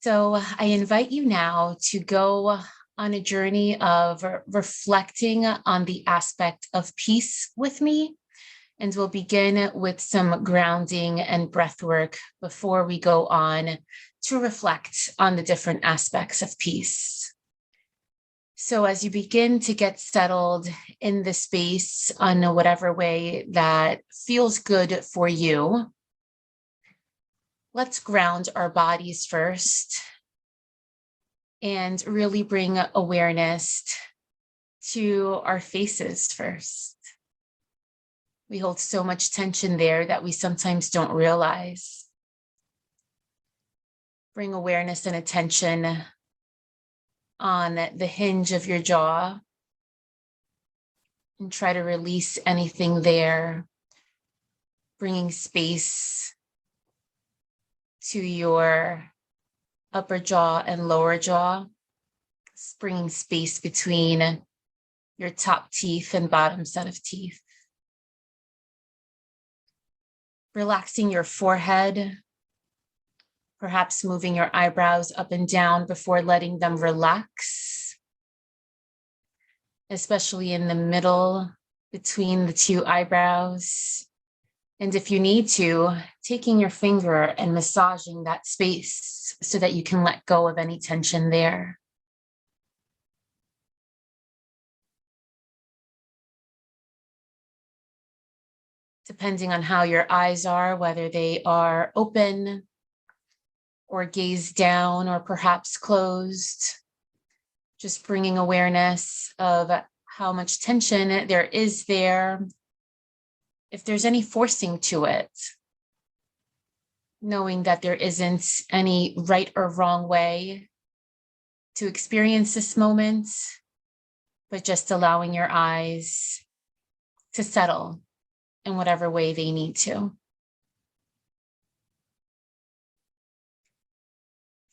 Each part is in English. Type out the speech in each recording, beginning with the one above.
So I invite you now to go on a journey of reflecting on the aspect of peace with me. And we'll begin with some grounding and breath work before we go on to reflect on the different aspects of peace. So as you begin to get settled in the space on whatever way that feels good for you, let's ground our bodies first and really bring awareness to our faces first. We hold so much tension there that we sometimes don't realize. Bring awareness and attention on the hinge of your jaw and try to release anything there, bringing space to your upper jaw and lower jaw, bringing space between your top teeth and bottom set of teeth. Relaxing your forehead, perhaps moving your eyebrows up and down before letting them relax, especially in the middle between the two eyebrows. And if you need to, taking your finger and massaging that space so that you can let go of any tension there. Depending on how your eyes are, whether they are open or gaze down or perhaps closed, just bringing awareness of how much tension there is there. If there's any forcing to it, knowing that there isn't any right or wrong way to experience this moment, but just allowing your eyes to settle in whatever way they need to.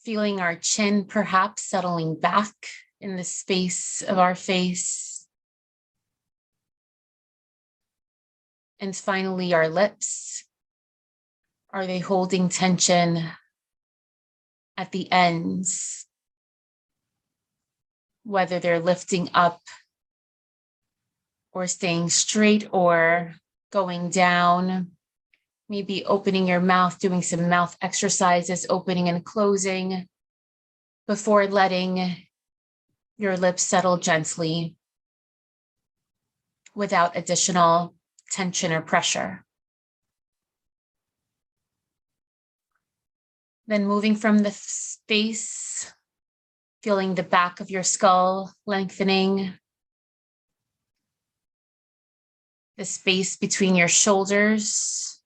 Feeling our chin perhaps settling back in the space of our face. And finally, our lips. Are they holding tension at the ends? Whether they're lifting up or staying straight or going down, maybe opening your mouth, doing some mouth exercises, opening and closing before letting your lips settle gently without additional tension or pressure. Then moving from the face, feeling the back of your skull lengthening, the space between your shoulders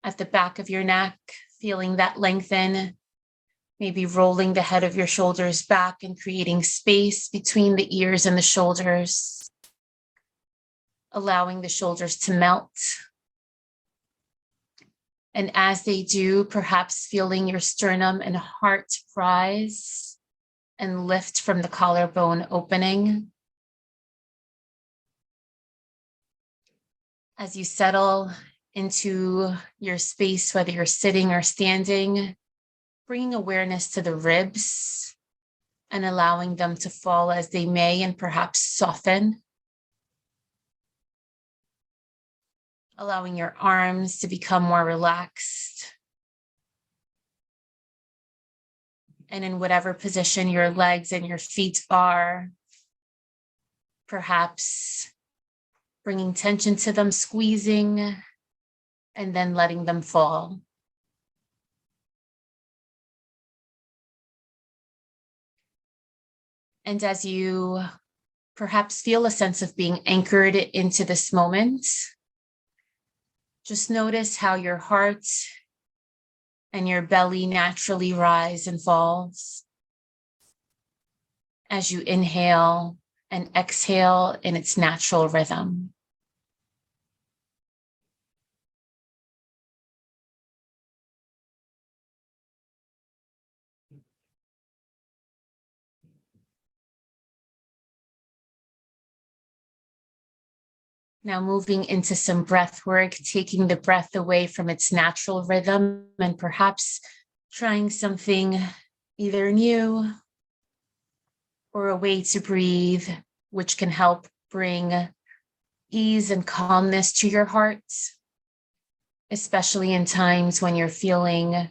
at the back of your neck, feeling that lengthen, maybe rolling the head of your shoulders back and creating space between the ears and the shoulders, allowing the shoulders to melt. And as they do, perhaps feeling your sternum and heart rise and lift from the collarbone opening. As you settle into your space, whether you're sitting or standing, bringing awareness to the ribs and allowing them to fall as they may and perhaps soften. Allowing your arms to become more relaxed. And in whatever position your legs and your feet are, perhaps bringing tension to them, squeezing, and then letting them fall. And as you perhaps feel a sense of being anchored into this moment, just notice how your heart and your belly naturally rise and falls as you inhale and exhale in its natural rhythm. Now moving into some breath work, taking the breath away from its natural rhythm and perhaps trying something either new or a way to breathe, which can help bring ease and calmness to your heart, especially in times when you're feeling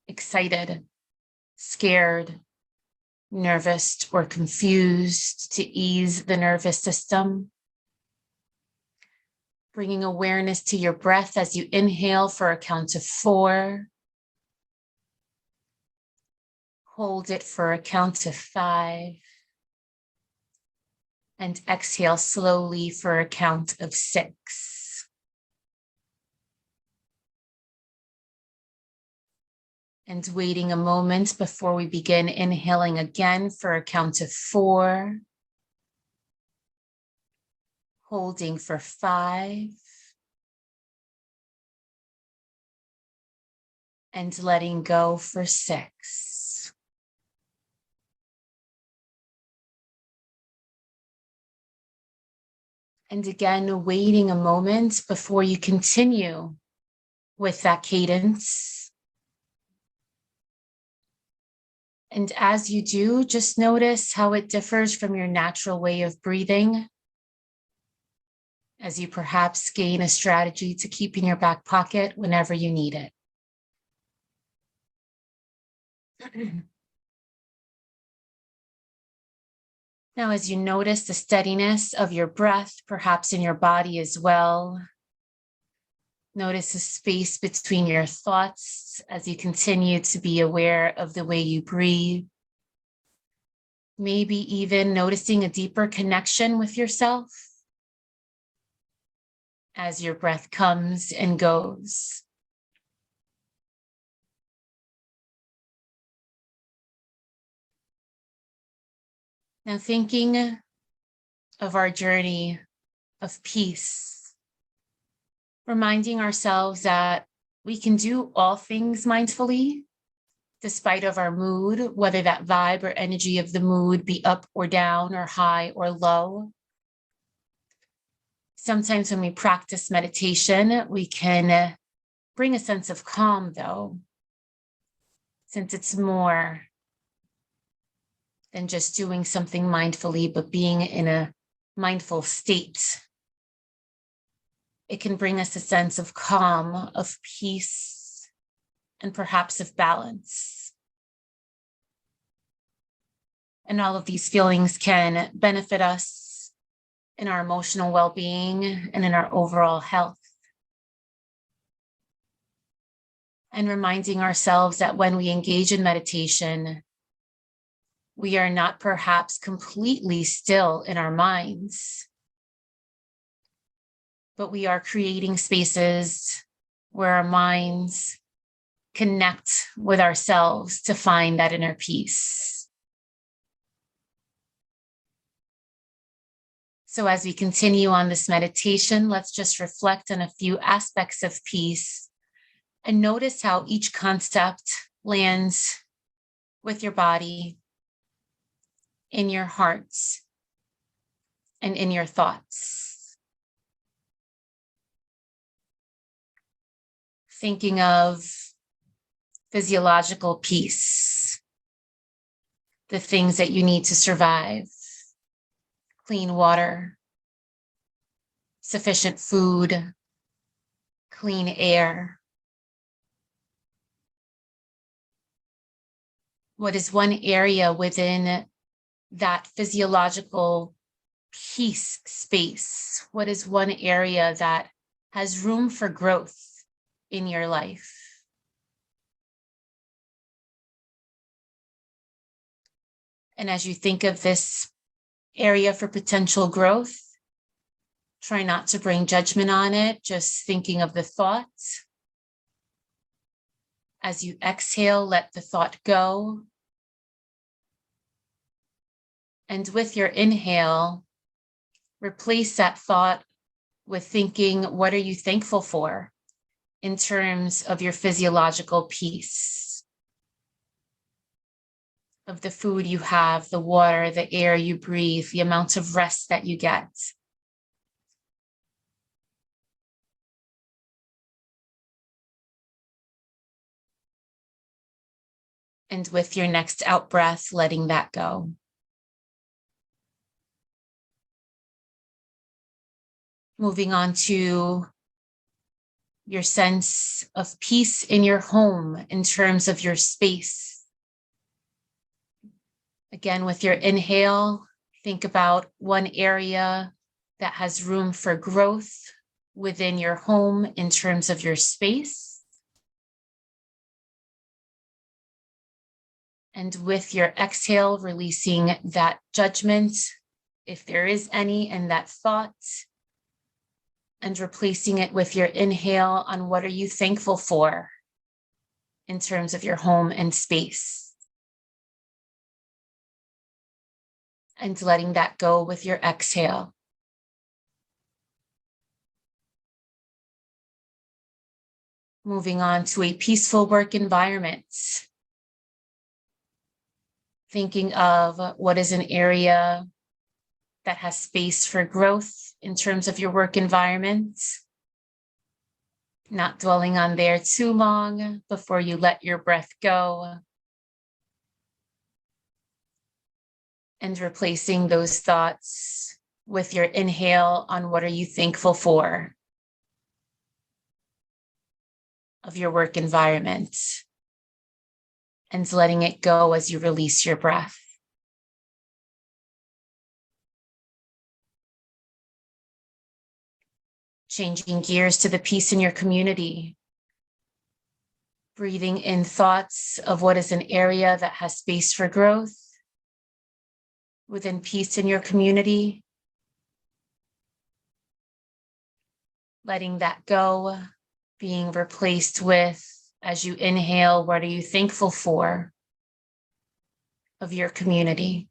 excited, scared, nervous, or confused, to ease the nervous system. Bringing awareness to your breath as you inhale for a count of 4. Hold it for a count of 5. And exhale slowly for a count of 6. And waiting a moment before we begin inhaling again for a count of 4. Holding for 5. And letting go for 6. And again, waiting a moment before you continue with that cadence. And as you do, just notice how it differs from your natural way of breathing, as you perhaps gain a strategy to keep in your back pocket whenever you need it. Now, as you notice the steadiness of your breath, perhaps in your body as well, notice the space between your thoughts as you continue to be aware of the way you breathe. Maybe even noticing a deeper connection with yourself as your breath comes and goes. Now, thinking of our journey of peace, reminding ourselves that we can do all things mindfully, despite of our mood, whether that vibe or energy of the mood be up or down or high or low. Sometimes when we practice meditation, we can bring a sense of calm, though, since it's more than just doing something mindfully, but being in a mindful state. It can bring us a sense of calm, of peace, and perhaps of balance. And all of these feelings can benefit us in our emotional well-being and in our overall health. And reminding ourselves that when we engage in meditation, we are not perhaps completely still in our minds, but we are creating spaces where our minds connect with ourselves to find that inner peace. So as we continue on this meditation, let's just reflect on a few aspects of peace and notice how each concept lands with your body, in your heart, and in your thoughts. Thinking of physiological peace, the things that you need to survive: clean water, sufficient food, clean air. What is one area within that physiological peace space? What is one area that has room for growth in your life? And as you think of this area for potential growth, try not to bring judgment on it, just thinking of the thoughts. As you exhale, let the thought go. And with your inhale, replace that thought with thinking, what are you thankful for in terms of your physiological peace? Of the food you have, the water, the air you breathe, the amount of rest that you get. And with your next out breath, letting that go. Moving on to your sense of peace in your home in terms of your space. Again, with your inhale, think about one area that has room for growth within your home in terms of your space. And with your exhale, releasing that judgment, if there is any, and that thought, and replacing it with your inhale on what are you thankful for in terms of your home and space. And letting that go with your exhale. Moving on to a peaceful work environment. Thinking of what is an area that has space for growth in terms of your work environment. Not dwelling on there too long before you let your breath go. And replacing those thoughts with your inhale on what are you thankful for of your work environment. And letting it go as you release your breath. Changing gears to the peace in your community. Breathing in thoughts of what is an area that has space for growth within peace in your community. Letting that go, being replaced with, as you inhale, what are you thankful for of your community?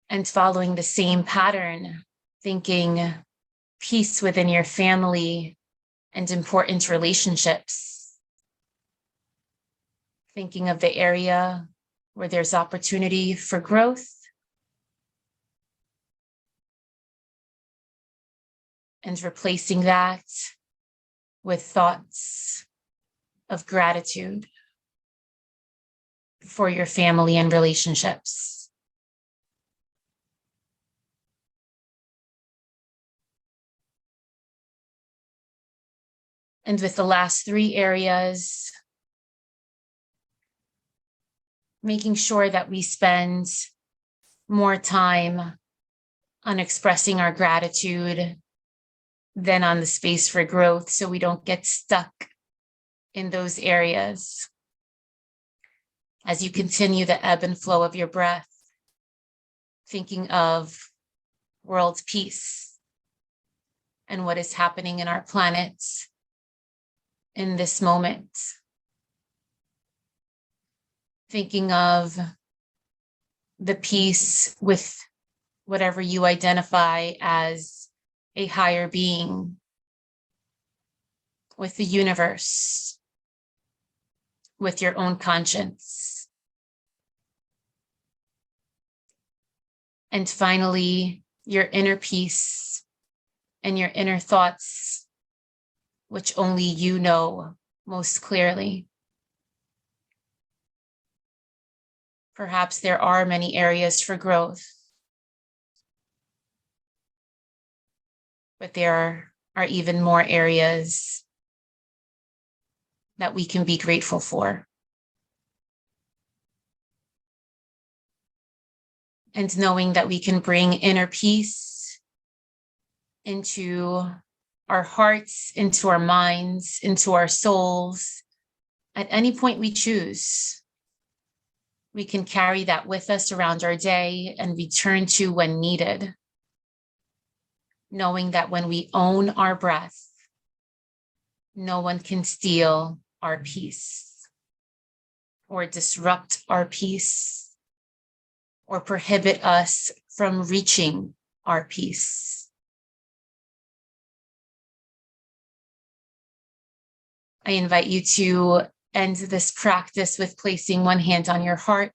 And following the same pattern, thinking peace within your family and important relationships. Thinking of the area where there's opportunity for growth. And replacing that with thoughts of gratitude for your family and relationships. And with the last three areas, making sure that we spend more time on expressing our gratitude than on the space for growth, so we don't get stuck in those areas. As you continue the ebb and flow of your breath, thinking of world peace and what is happening in our planet in this moment. Thinking of the peace with whatever you identify as a higher being, with the universe, with your own conscience. And finally, your inner peace and your inner thoughts, which only you know most clearly. Perhaps there are many areas for growth, but there are even more areas that we can be grateful for. And knowing that we can bring inner peace into our hearts, into our minds, into our souls, at any point we choose. We can carry that with us around our day and return to when needed. Knowing that when we own our breath, no one can steal our peace or disrupt our peace or prohibit us from reaching our peace. I invite you to end this practice with placing one hand on your heart,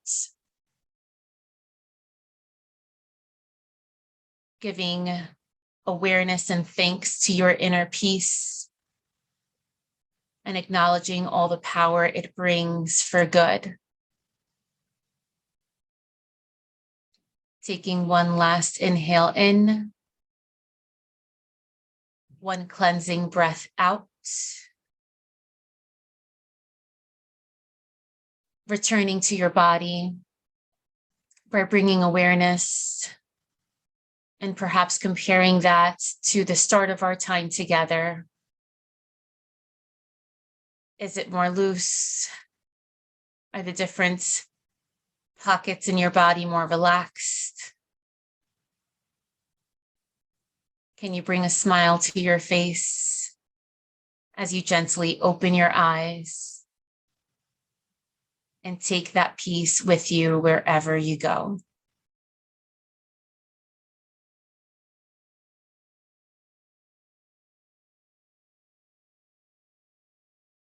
giving awareness and thanks to your inner peace and acknowledging all the power it brings for good. Taking one last inhale in, one cleansing breath out. Returning to your body by bringing awareness and perhaps comparing that to the start of our time together. Is it more loose? Are the different pockets in your body more relaxed? Can you bring a smile to your face as you gently open your eyes and take that peace with you wherever you go?